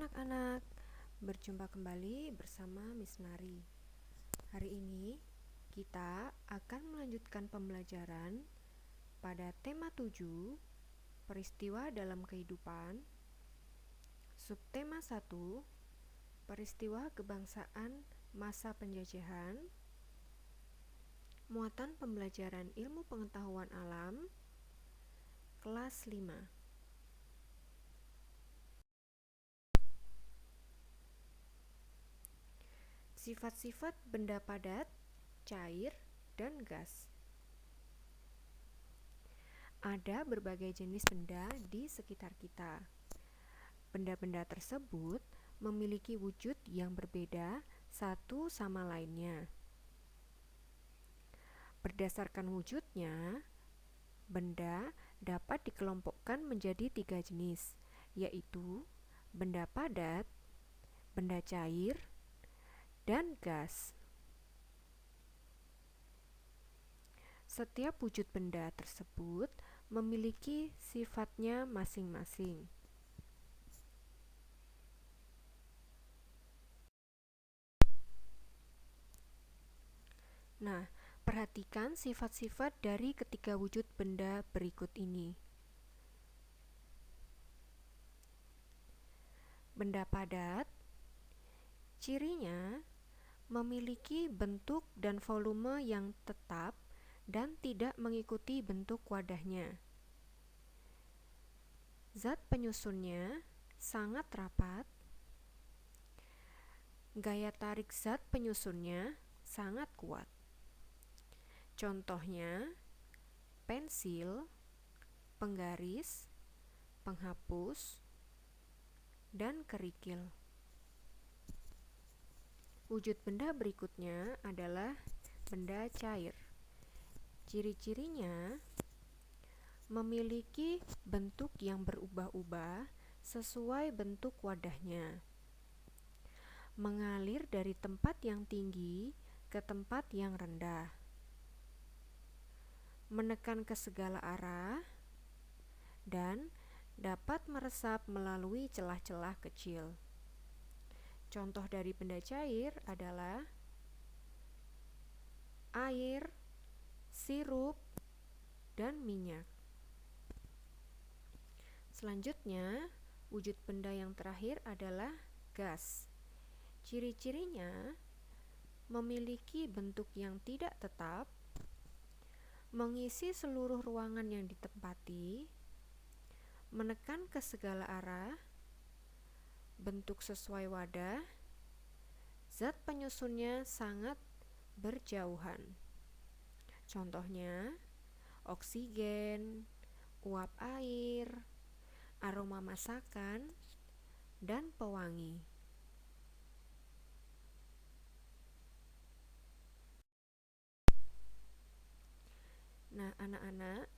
anak-anak, berjumpa kembali bersama Miss Nari. Hari ini kita akan melanjutkan pembelajaran pada tema 7, peristiwa dalam kehidupan, subtema 1, peristiwa kebangsaan masa penjajahan, muatan pembelajaran ilmu pengetahuan alam, kelas 5. Sifat-sifat benda padat, cair, dan gas. Ada berbagai jenis benda di sekitar kita. Benda-benda tersebut memiliki wujud yang berbeda satu sama lainnya. Berdasarkan wujudnya, benda dapat dikelompokkan menjadi 3 jenis, yaitu benda padat, benda cair, dan gas. Setiap wujud benda tersebut memiliki sifatnya masing-masing. Nah, perhatikan sifat-sifat dari ketiga wujud benda berikut ini. Benda padat, cirinya memiliki bentuk dan volume yang tetap dan tidak mengikuti bentuk wadahnya. Zat penyusunnya sangat rapat. Gaya tarik zat penyusunnya sangat kuat. Contohnya, pensil, penggaris, penghapus, dan kerikil. Wujud benda berikutnya adalah benda cair. Ciri-cirinya memiliki bentuk yang berubah-ubah sesuai bentuk wadahnya. Mengalir dari tempat yang tinggi ke tempat yang rendah. Menekan ke segala arah dan dapat meresap melalui celah-celah kecil. Contoh dari benda cair adalah air, sirup, dan minyak. Selanjutnya, wujud benda yang terakhir adalah gas. Ciri-cirinya memiliki bentuk yang tidak tetap, mengisi seluruh ruangan yang ditempati, menekan ke segala arah, bentuk sesuai wadah, zat penyusunnya sangat berjauhan. Contohnya, oksigen, uap air, aroma masakan, dan pewangi. Nah, anak-anak,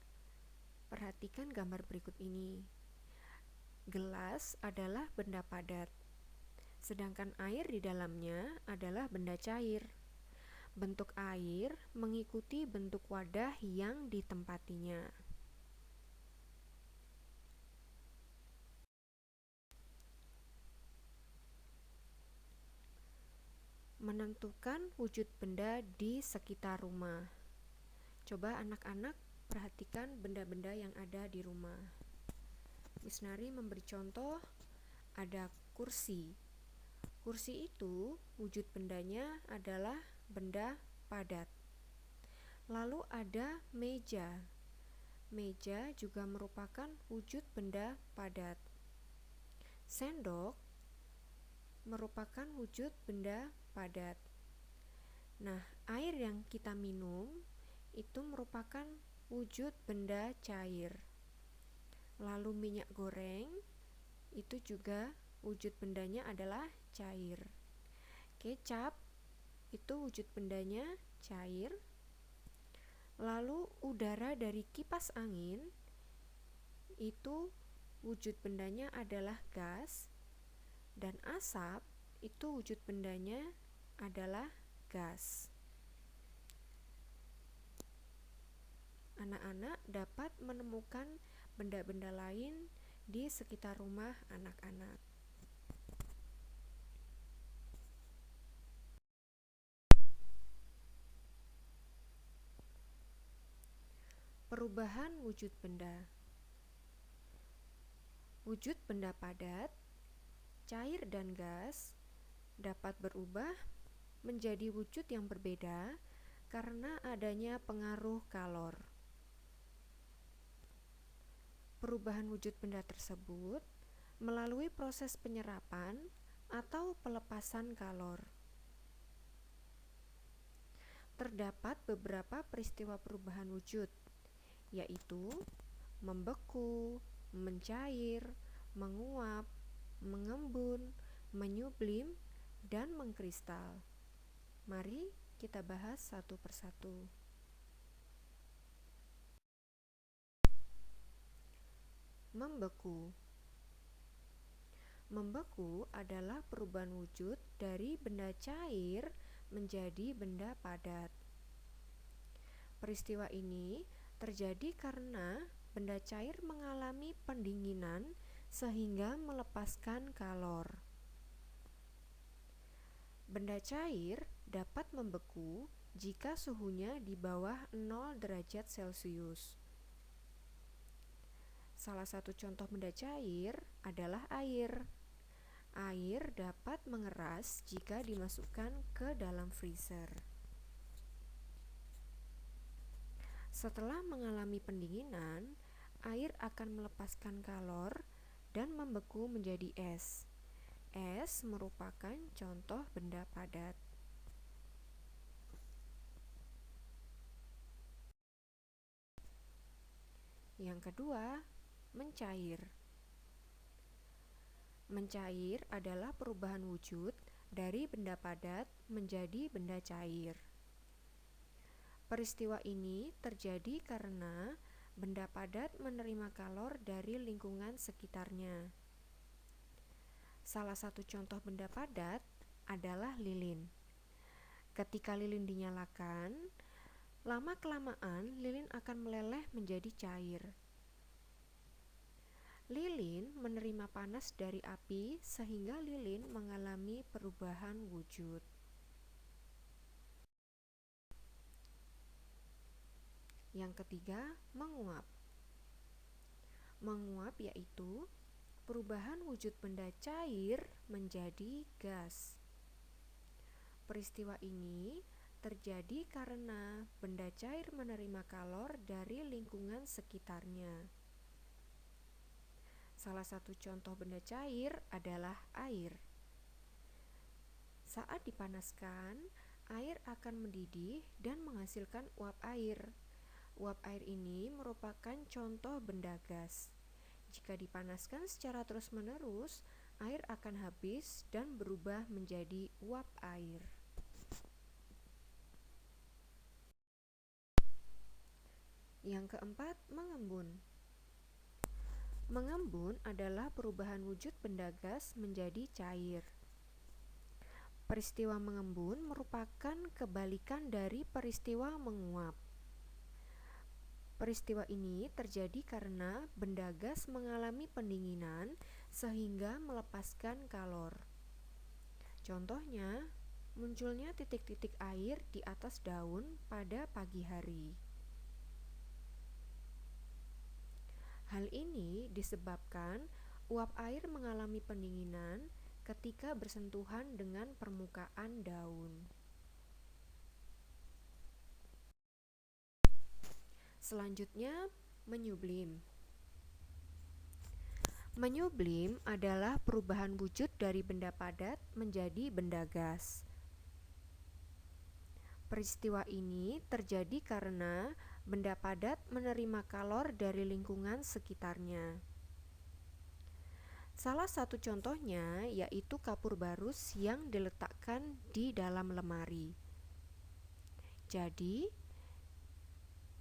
perhatikan gambar berikut ini. Gelas adalah benda padat, sedangkan air di dalamnya adalah benda cair. Bentuk air mengikuti bentuk wadah yang ditempatinya. Menentukan wujud benda di sekitar rumah. Coba anak-anak perhatikan benda-benda yang ada di rumah. Miss Nari memberi contoh, ada kursi. Kursi itu wujud bendanya adalah benda padat. Lalu ada meja. Meja juga merupakan wujud benda padat. Sendok merupakan wujud benda padat. Nah, air yang kita minum itu merupakan wujud benda cair. Lalu minyak goreng itu juga wujud bendanya adalah cair. Kecap itu wujud bendanya cair. Lalu udara dari kipas angin itu wujud bendanya adalah gas. Dan asap itu wujud bendanya adalah gas. Anak-anak dapat menemukan benda-benda lain di sekitar rumah anak-anak. Perubahan wujud benda. Wujud benda padat, cair dan gas dapat berubah menjadi wujud yang berbeda karena adanya pengaruh kalor. Perubahan wujud benda tersebut melalui proses penyerapan atau pelepasan kalor. Terdapat beberapa peristiwa perubahan wujud, yaitu membeku, mencair, menguap, mengembun, menyublim, dan mengkristal. Mari kita bahas satu persatu. Membeku. Membeku adalah perubahan wujud dari benda cair menjadi benda padat. Peristiwa ini terjadi karena benda cair mengalami pendinginan sehingga melepaskan kalor. Benda cair dapat membeku jika suhunya di bawah 0 derajat Celcius. Salah satu contoh benda cair adalah air. Air dapat mengeras jika dimasukkan ke dalam freezer. Setelah mengalami pendinginan, air akan melepaskan kalor dan membeku menjadi es. Es merupakan contoh benda padat. Yang kedua, mencair. Mencair adalah perubahan wujud dari benda padat menjadi benda cair. Peristiwa ini terjadi karena benda padat menerima kalor dari lingkungan sekitarnya. Salah satu contoh benda padat adalah lilin. Ketika lilin dinyalakan, lama-kelamaan lilin akan meleleh menjadi cair. Lilin menerima panas dari api sehingga lilin mengalami perubahan wujud. Yang ketiga, menguap. Menguap yaitu perubahan wujud benda cair menjadi gas. Peristiwa ini terjadi karena benda cair menerima kalor dari lingkungan sekitarnya. Salah satu contoh benda cair adalah air. Saat dipanaskan, air akan mendidih dan menghasilkan uap air. Uap air ini merupakan contoh benda gas. Jika dipanaskan secara terus-menerus, air akan habis dan berubah menjadi uap air. Yang keempat, mengembun. Mengembun adalah perubahan wujud benda gas menjadi cair. Peristiwa mengembun merupakan kebalikan dari peristiwa menguap. Peristiwa ini terjadi karena benda gas mengalami pendinginan sehingga melepaskan kalor. Contohnya, munculnya titik-titik air di atas daun pada pagi hari. Hal ini disebabkan uap air mengalami pendinginan ketika bersentuhan dengan permukaan daun. Selanjutnya, menyublim. Menyublim adalah perubahan wujud dari benda padat menjadi benda gas. Peristiwa ini terjadi karena benda padat menerima kalor dari lingkungan sekitarnya. Salah satu contohnya yaitu kapur barus yang diletakkan di dalam lemari. Jadi,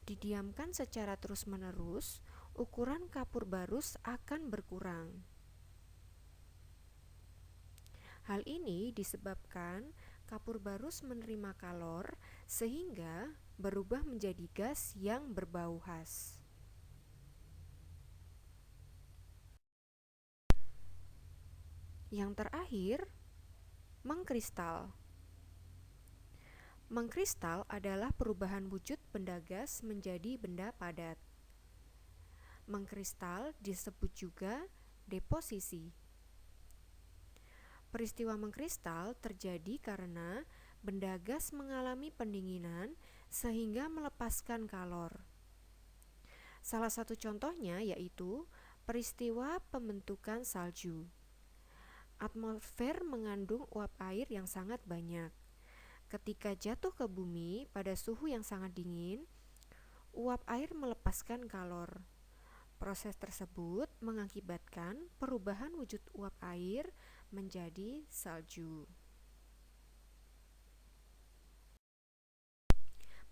didiamkan secara terus-menerus, ukuran kapur barus akan berkurang. Hal ini disebabkan kapur barus menerima kalor sehingga berubah menjadi gas yang berbau khas. Yang terakhir, mengkristal. Mengkristal adalah perubahan wujud benda gas menjadi benda padat. Mengkristal disebut juga deposisi. Peristiwa mengkristal terjadi karena benda gas mengalami pendinginan sehingga melepaskan kalor. Salah satu contohnya yaitu peristiwa pembentukan salju. Atmosfer mengandung uap air yang sangat banyak. Ketika jatuh ke bumi pada suhu yang sangat dingin, uap air melepaskan kalor. Proses tersebut mengakibatkan perubahan wujud uap air menjadi salju.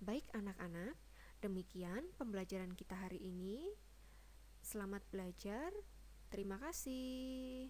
Baik anak-anak, demikian pembelajaran kita hari ini. Selamat belajar. Terima kasih.